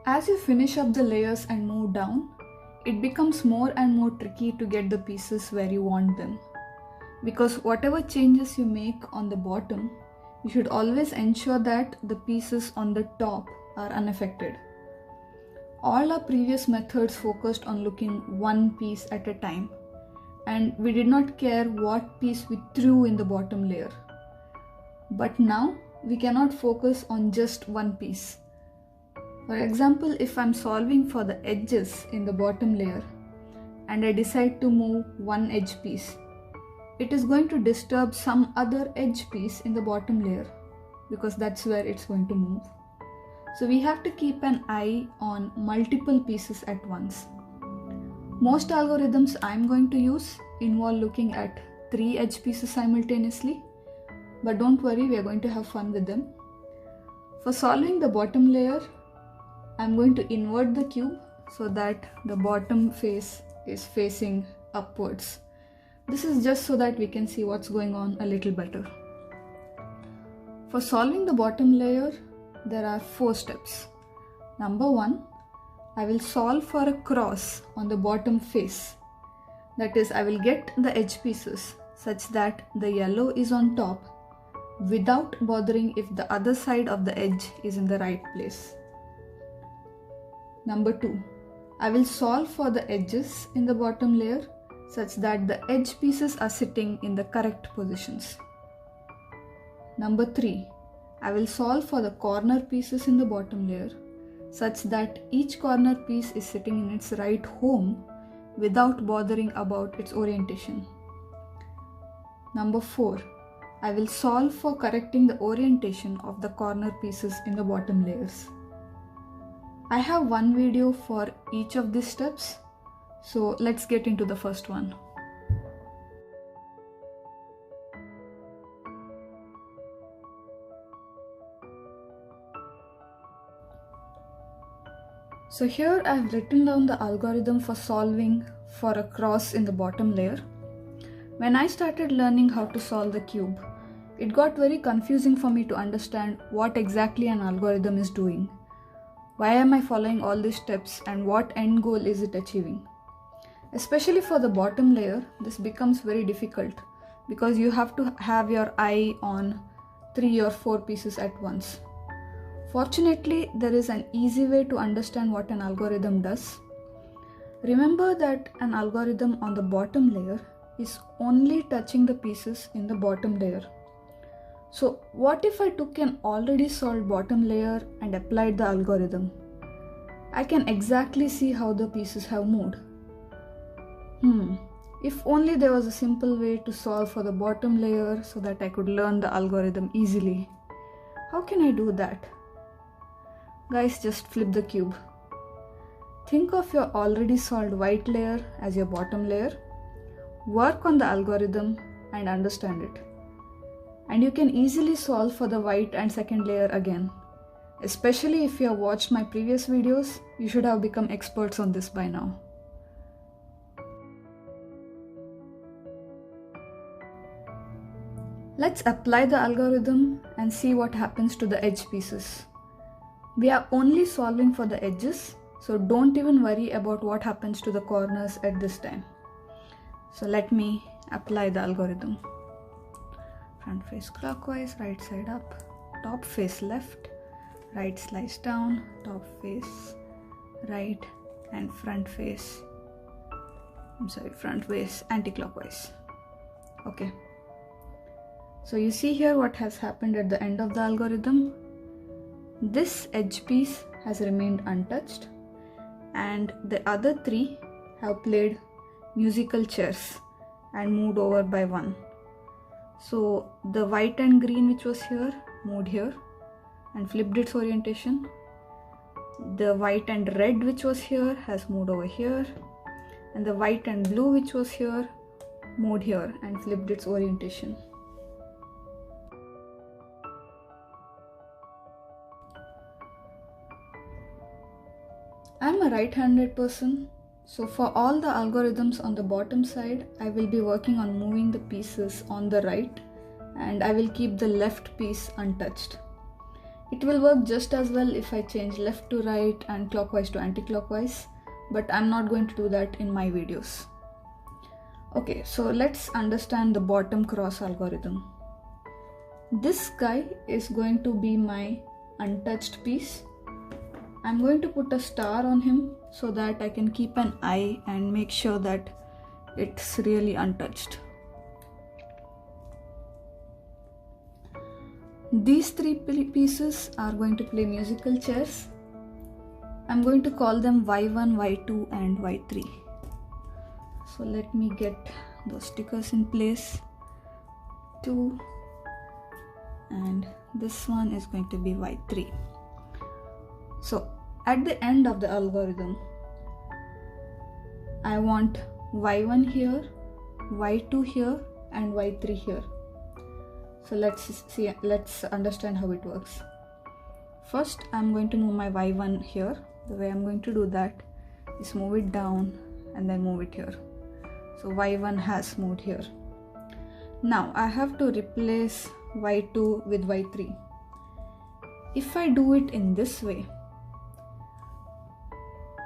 As you finish up the layers and move down, it becomes more and more tricky to get the pieces where you want them. Because whatever changes you make on the bottom, you should always ensure that the pieces on the top are unaffected. All our previous methods focused on looking one piece at a time, and we did not care what piece we threw in the bottom layer. But now we cannot focus on just one piece. For example, if I'm solving for the edges in the bottom layer and I decide to move one edge piece, it is going to disturb some other edge piece in the bottom layer because that's where it's going to move. So we have to keep an eye on multiple pieces at once. Most algorithms I'm going to use involve looking at 3 edge pieces simultaneously, but don't worry, we are going to have fun with them. For solving the bottom layer, I'm going to invert the cube so that the bottom face is facing upwards. This is just so that we can see what's going on a little better. For solving the bottom layer, there are 4 steps. Number 1, I will solve for a cross on the bottom face. That is, I will get the edge pieces such that the yellow is on top without bothering if the other side of the edge is in the right place. Number 2, I will solve for the edges in the bottom layer such that the edge pieces are sitting in the correct positions. Number 3, I will solve for the corner pieces in the bottom layer such that each corner piece is sitting in its right home without bothering about its orientation. Number 4, I will solve for correcting the orientation of the corner pieces in the bottom layers. I have one video for each of these steps, so let's get into the first one. So here I have written down the algorithm for solving for a cross in the bottom layer. When I started learning how to solve the cube, it got very confusing for me to understand what exactly an algorithm is doing. Why am I following all these steps and what end goal is it achieving? Especially for the bottom layer, this becomes very difficult because you have to have your eye on 3 or 4 pieces at once. Fortunately, there is an easy way to understand what an algorithm does. Remember that an algorithm on the bottom layer is only touching the pieces in the bottom layer. So what if I took an already solved bottom layer and applied the algorithm? I can exactly see how the pieces have moved. If only there was a simple way to solve for the bottom layer so that I could learn the algorithm easily. How can I do that? Guys, just flip the cube. Think of your already solved white layer as your bottom layer. Work on the algorithm and understand it. And you can easily solve for the white and second layer again. Especially if you have watched my previous videos, you should have become experts on this by now. Let's apply the algorithm and see what happens to the edge pieces. We are only solving for the edges, so don't even worry about what happens to the corners at this time. So let me apply the algorithm. Front face clockwise, right side up, top face left, right slice down, top face right, and front face anti-clockwise. Okay. So you see here what has happened at the end of the algorithm. This edge piece has remained untouched and the other 3 have played musical chairs and moved over by 1. So the white and green which was here moved here and flipped its orientation. The white and red which was here has moved over here, and the white and blue which was here moved here and flipped its orientation. I'm a right-handed person, so for all the algorithms on the bottom side, I will be working on moving the pieces on the right and I will keep the left piece untouched. It will work just as well if I change left to right and clockwise to anti-clockwise, but I'm not going to do that in my videos. Okay, so let's understand the bottom cross algorithm. This guy is going to be my untouched piece. I'm going to put a star on him so that I can keep an eye and make sure that it's really untouched. These three pieces are going to play musical chairs. I'm going to call them Y1, Y2 and Y3. So let me get those stickers in place. 2, and this one is going to be Y3. So at the end of the algorithm, I want Y1 here, Y2 here and Y3 here. So let's understand how it works. First, I'm going to move my Y1 here. The way I'm going to do that is move it down and then move it here. So Y1 has moved here. Now I have to replace Y2 with Y3. If I do it in this way,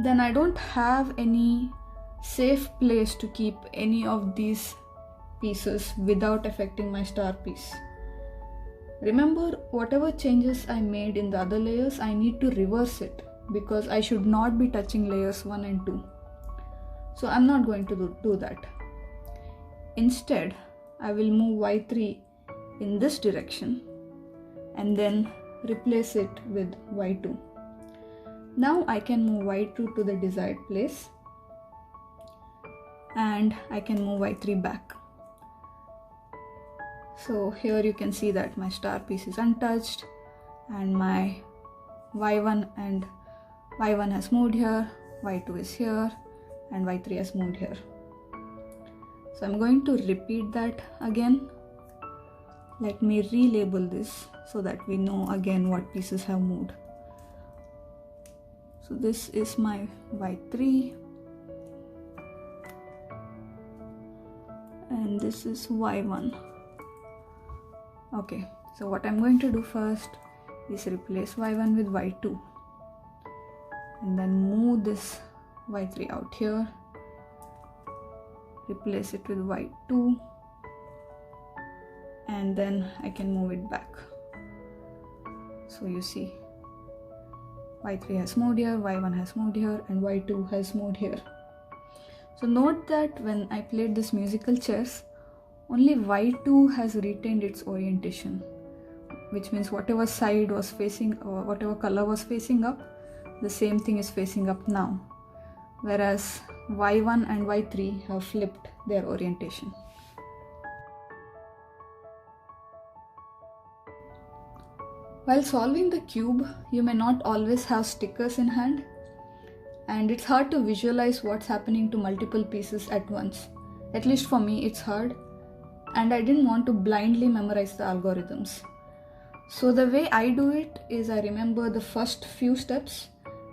then I don't have any safe place to keep any of these pieces without affecting my star piece. Remember, whatever changes I made in the other layers, I need to reverse it because I should not be touching layers 1 and 2. So I'm not going to do that. Instead, I will move Y3 in this direction and then replace it with Y2. Now I can move Y2 to the desired place and I can move Y3 back. So here you can see that my star piece is untouched and my Y1 has moved here, Y2 is here and Y3 has moved here. So I'm going to repeat that again. Let me relabel this so that we know again what pieces have moved. So this is my Y3 and this is Y1. Okay, so what I'm going to do first is replace Y1 with Y2 and then move this Y3 out here, replace it with Y2 and then I can move it back. So you see Y3 has moved here, Y1 has moved here and Y2 has moved here. So note that when I played this musical chairs, only Y2 has retained its orientation, which means whatever side was facing or whatever color was facing up, the same thing is facing up now, whereas Y1 and Y3 have flipped their orientation. While solving the cube, you may not always have stickers in hand, and it's hard to visualize what's happening to multiple pieces at once. At least for me, it's hard, and I didn't want to blindly memorize the algorithms. So the way I do it is I remember the first few steps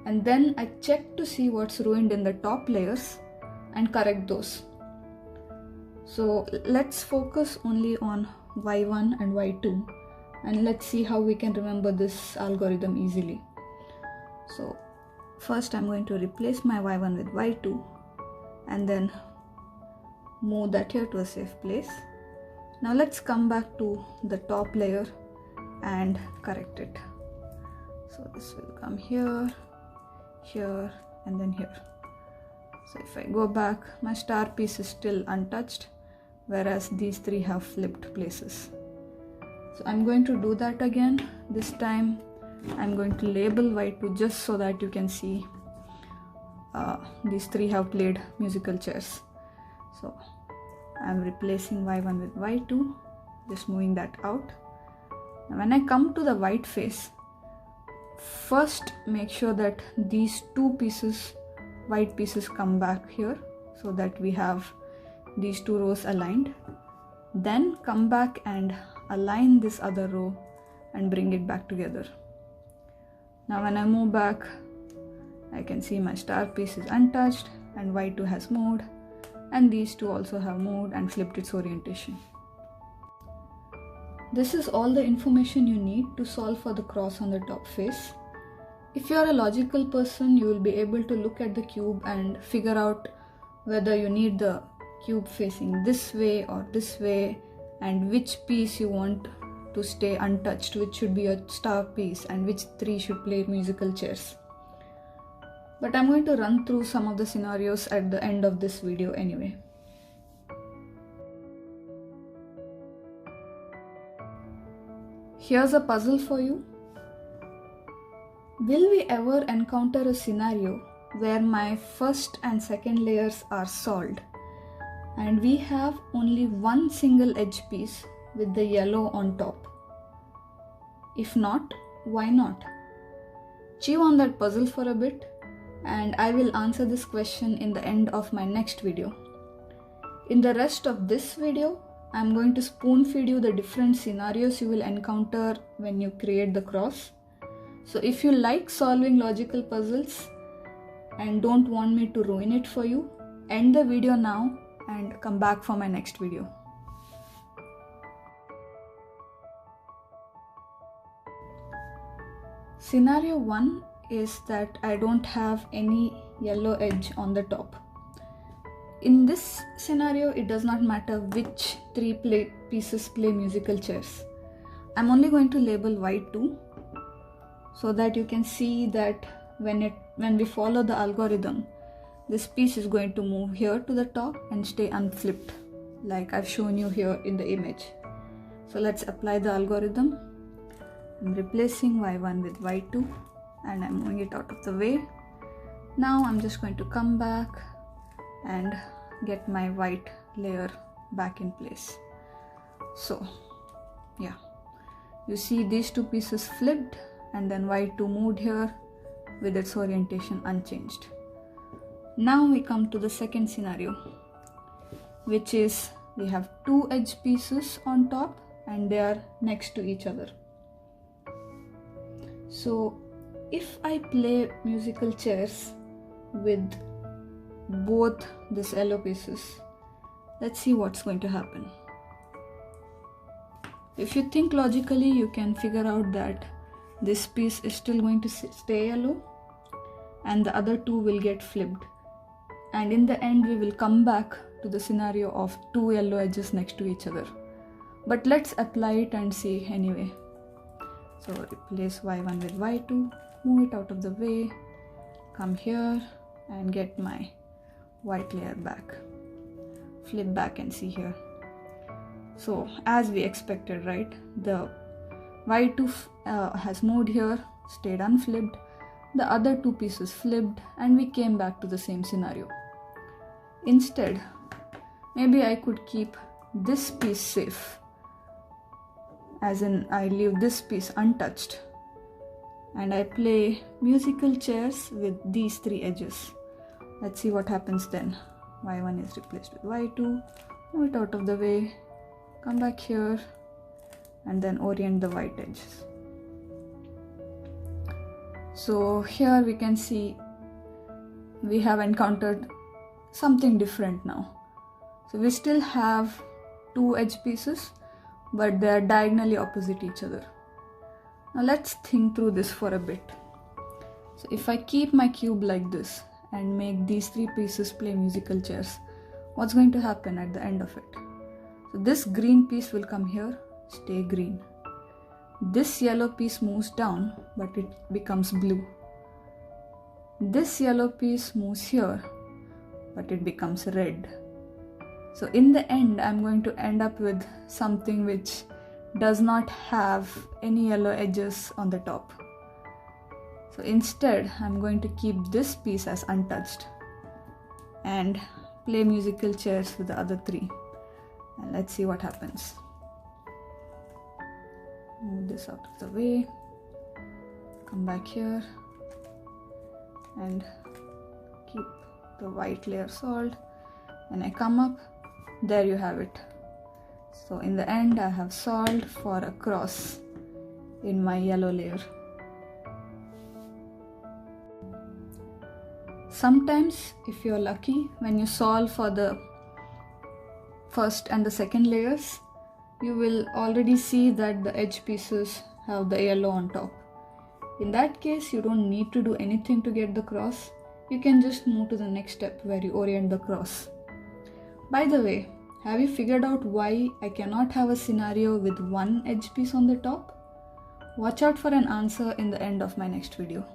and then I check to see what's ruined in the top layers and correct those. So let's focus only on Y1 and Y2 and let's see how we can remember this algorithm easily. So first I'm going to replace my Y1 with Y2 and then move that here to a safe place. Now let's come back to the top layer and correct it. So this will come here, here and then here. So if I go back, my star piece is still untouched, whereas these three have flipped places. So I'm going to do that again. This time I'm going to label Y2 just so that you can see these three have played musical chairs. So I'm replacing Y1 with Y2, just moving that out. Now when I come to the white face, first make sure that these two pieces, white pieces, come back here so that we have these two rows aligned. Then come back and align this other row and bring it back together. Now when I move back, I can see my star piece is untouched and Y2 has moved, and these two also have moved and flipped its orientation. This is all the information you need to solve for the cross on the top face. If you are a logical person, you will be able to look at the cube and figure out whether you need the cube facing this way or this way, and which piece you want to stay untouched, which should be a star piece, and which three should play musical chairs. But I'm going to run through some of the scenarios at the end of this video anyway. Here's a puzzle for you. Will we ever encounter a scenario where my first and second layers are solved and we have only one single edge piece with the yellow on top? If not, why not? Chew on that puzzle for a bit, and I will answer this question in the end of my next video. In the rest of this video, I'm going to spoon feed you the different scenarios you will encounter when you create the cross. So if you like solving logical puzzles and don't want me to ruin it for you, end the video now and come back for my next video. Scenario 1 is that I don't have any yellow edge on the top. In this scenario, it does not matter which three pieces play musical chairs. I'm only going to label Y2 so that you can see that when we follow the algorithm, this piece is going to move here to the top and stay unflipped, like I've shown you here in the image. So let's apply the algorithm. I'm replacing Y1 with Y2 and I'm moving it out of the way. Now I'm just going to come back and get my white layer back in place. So yeah, you see these two pieces flipped and then Y2 moved here with its orientation unchanged. Now we come to the second scenario, which is we have two edge pieces on top and they are next to each other. So if I play musical chairs with both these yellow pieces, let's see what's going to happen. If you think logically, you can figure out that this piece is still going to stay yellow and the other two will get flipped, and in the end we will come back to the scenario of two yellow edges next to each other. But let's apply it and see anyway. So replace Y1 with Y2, move it out of the way, come here and get my white layer back, flip back and see here. So as we expected, right, the Y2 has moved here, stayed unflipped, the other two pieces flipped, and we came back to the same scenario. Instead, maybe I could keep this piece safe, as in I leave this piece untouched and I play musical chairs with these three edges. Let's see what happens then. Y1 is replaced with Y2, move it out of the way, come back here and then orient the white edges. So here we can see we have encountered something different now. So we still have two edge pieces, but they are diagonally opposite each other. Now let's think through this for a bit. So if I keep my cube like this and make these three pieces play musical chairs, what's going to happen at the end of it? So this green piece will come here, stay green. This yellow piece moves down, but it becomes blue. This yellow piece moves here, but it becomes red. So in the end, I'm going to end up with something which does not have any yellow edges on the top. So instead, I'm going to keep this piece as untouched and play musical chairs with the other three. And let's see what happens. Move this out of the way, come back here and keep the white layer solved. When I come up, there you have it. So in the end, I have solved for a cross in my yellow layer. Sometimes, if you're lucky, when you solve for the first and the second layers, you will already see that the edge pieces have the yellow on top. In that case, you don't need to do anything to get the cross. You can just move to the next step where you orient the cross. By the way, have you figured out why I cannot have a scenario with one edge piece on the top? Watch out for an answer in the end of my next video.